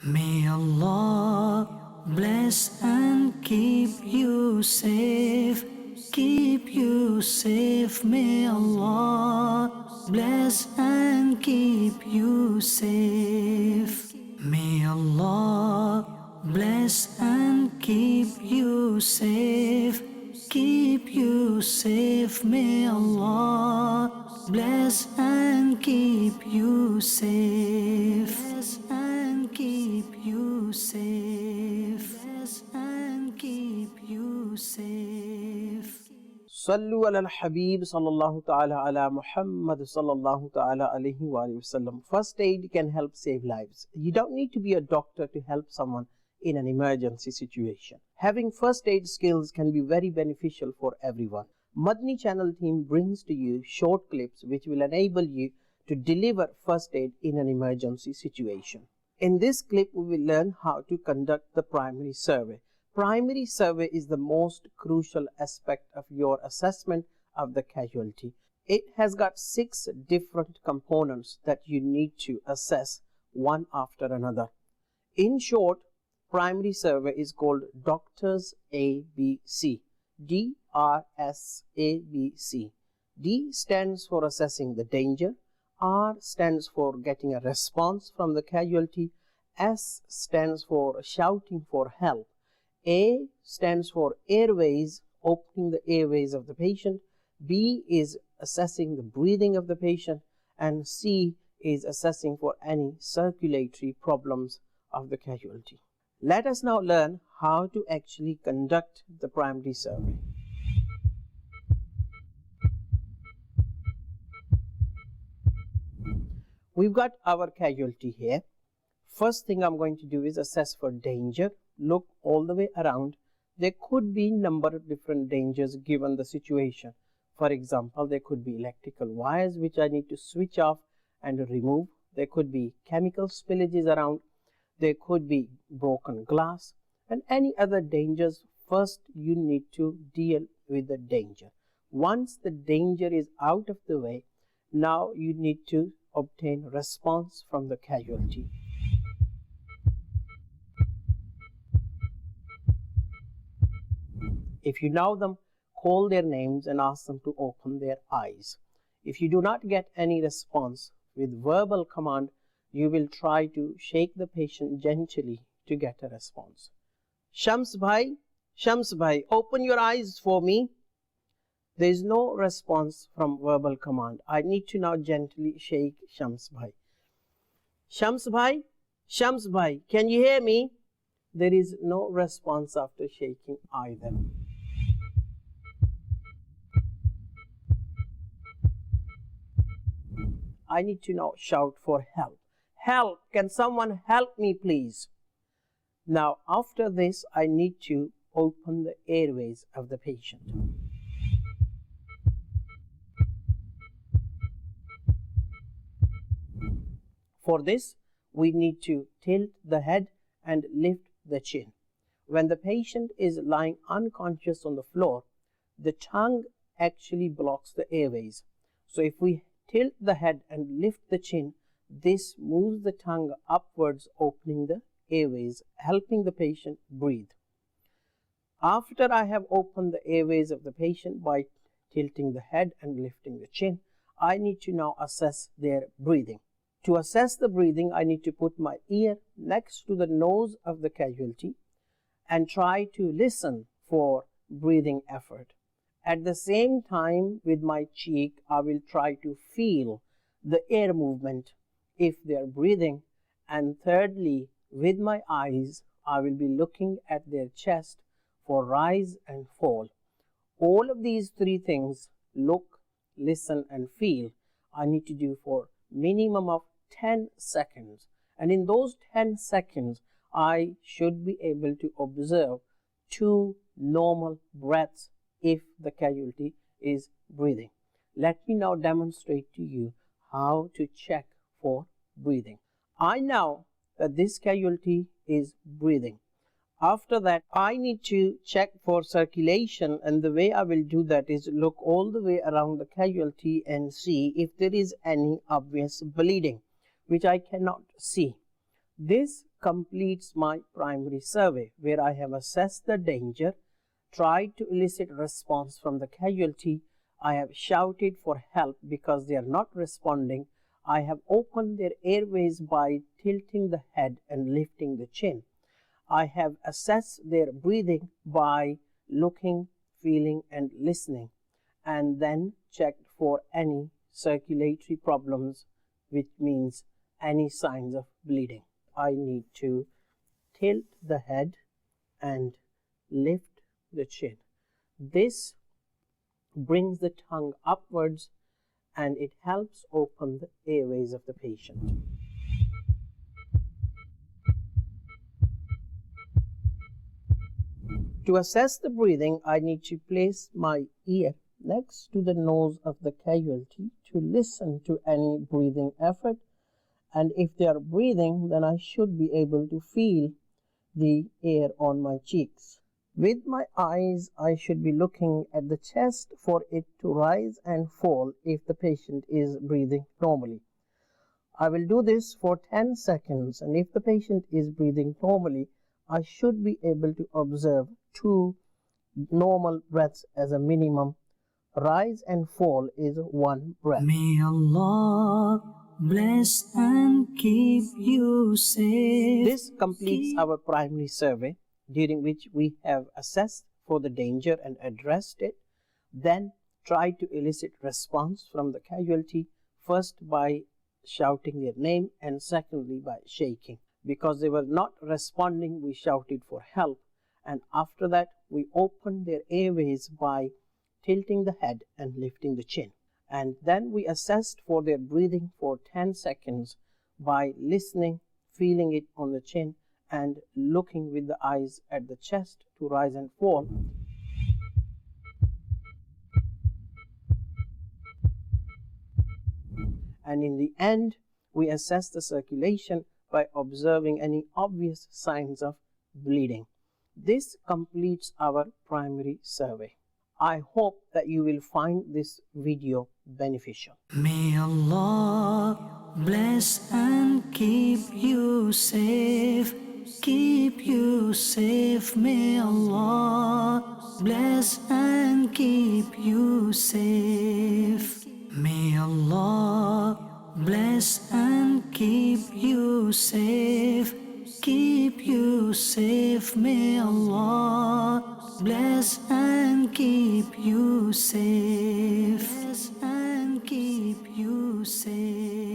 May Allah bless and keep you safe, keep you safe. May Allah bless and keep you safe. May Allah bless and keep you safe, keep you safe. May Allah bless and keep you safe. Bless and keep you safe. Bless and keep you safe. Sallu ala al-Habib sallallahu ta'ala ala Muhammad sallallahu ta'ala alayhi wa sallam. First aid can help save lives. You don't need to be a doctor to help someone in an emergency situation. Having first aid skills can be very beneficial for everyone. Madani Channel team brings to you short clips which will enable you to deliver first aid in an emergency situation. In this clip, we will learn how to conduct the primary survey. Primary survey is the most crucial aspect of your assessment of the casualty. It has got 6 different components that you need to assess one after another. In short, primary survey is called Doctors ABC. DRSABC. D stands for assessing the danger. R stands for getting a response from the casualty. S stands for shouting for help. A stands for airways, opening the airways of the patient. B is assessing the breathing of the patient. And C is assessing for any circulatory problems of the casualty. Let us now learn how to actually conduct the primary survey. We've got our casualty here. First thing I'm going to do is assess for danger. Look all the way around. There could be number of different dangers given the situation. For example, there could be electrical wires which I need to switch off and remove. There could be chemical spillages around. There could be broken glass and any other dangers. First, you need to deal with the danger. Once the danger is out of the way, now you need to obtain response from the casualty. If you know them, call their names and ask them to open their eyes. If you do not get any response with verbal command, you will try to shake the patient gently to get a response. Shams bhai, open your eyes for me. There is no response from verbal command. I need to now gently shake Shams bhai. Shams bhai, can you hear me? There is no response after shaking either. I need to now shout for help. Help! Can someone help me, please? Now, after this, I need to open the airways of the patient. For this, we need to tilt the head and lift the chin. When the patient is lying unconscious on the floor, the tongue actually blocks the airways. So if we tilt the head and lift the chin, this moves the tongue upwards, opening the airways, helping the patient breathe. After I have opened the airways of the patient by tilting the head and lifting the chin, I need to now assess their breathing. To assess the breathing, I need to put my ear next to the nose of the casualty and try to listen for breathing effort. At the same time, with my cheek, I will try to feel the air movement if they are breathing. And thirdly, with my eyes, I will be looking at their chest for rise and fall. All of these 3 things, look, listen and feel, I need to do for minimum of 10 seconds. And in those 10 seconds, I should be able to observe 2 normal breaths if the casualty is breathing. Let me now demonstrate to you how to check for breathing. I know that this casualty is breathing. After that, I need to check for circulation, and the way I will do that is look all the way around the casualty and see if there is any obvious bleeding, which I cannot see. This completes my primary survey, where I have assessed the danger, tried to elicit response from the casualty. I have shouted for help because they are not responding. I have opened their airways by tilting the head and lifting the chin. I have assessed their breathing by looking, feeling, and listening, and then checked for any circulatory problems, which means any signs of bleeding. I need to tilt the head and lift the chin. This brings the tongue upwards and it helps open the airways of the patient. To assess the breathing, I need to place my ear next to the nose of the casualty to listen to any breathing effort, and if they are breathing, then I should be able to feel the air on my cheeks. With my eyes, I should be looking at the chest for it to rise and fall if the patient is breathing normally. I will do this for 10 seconds, and if the patient is breathing normally, I should be able to observe 2 normal breaths as a minimum. Rise and fall is 1 breath. May Allah bless and keep you safe. This completes our primary survey, during which we have assessed for the danger and addressed it, then tried to elicit response from the casualty, first by shouting their name and secondly by shaking. Because they were not responding, we shouted for help, and after that we opened their airways by tilting the head and lifting the chin. And then we assessed for their breathing for 10 seconds by listening, feeling it on the chin, and looking with the eyes at the chest to rise and fall. And in the end, we assess the circulation by observing any obvious signs of bleeding. This completes our primary survey. I hope that you will find this video beneficial. May Allah bless and keep you safe. Keep you safe. May Allah bless and keep you safe. May Allah bless and keep you safe. Keep you safe. May Allah bless and keep you safe. Bless and keep you safe.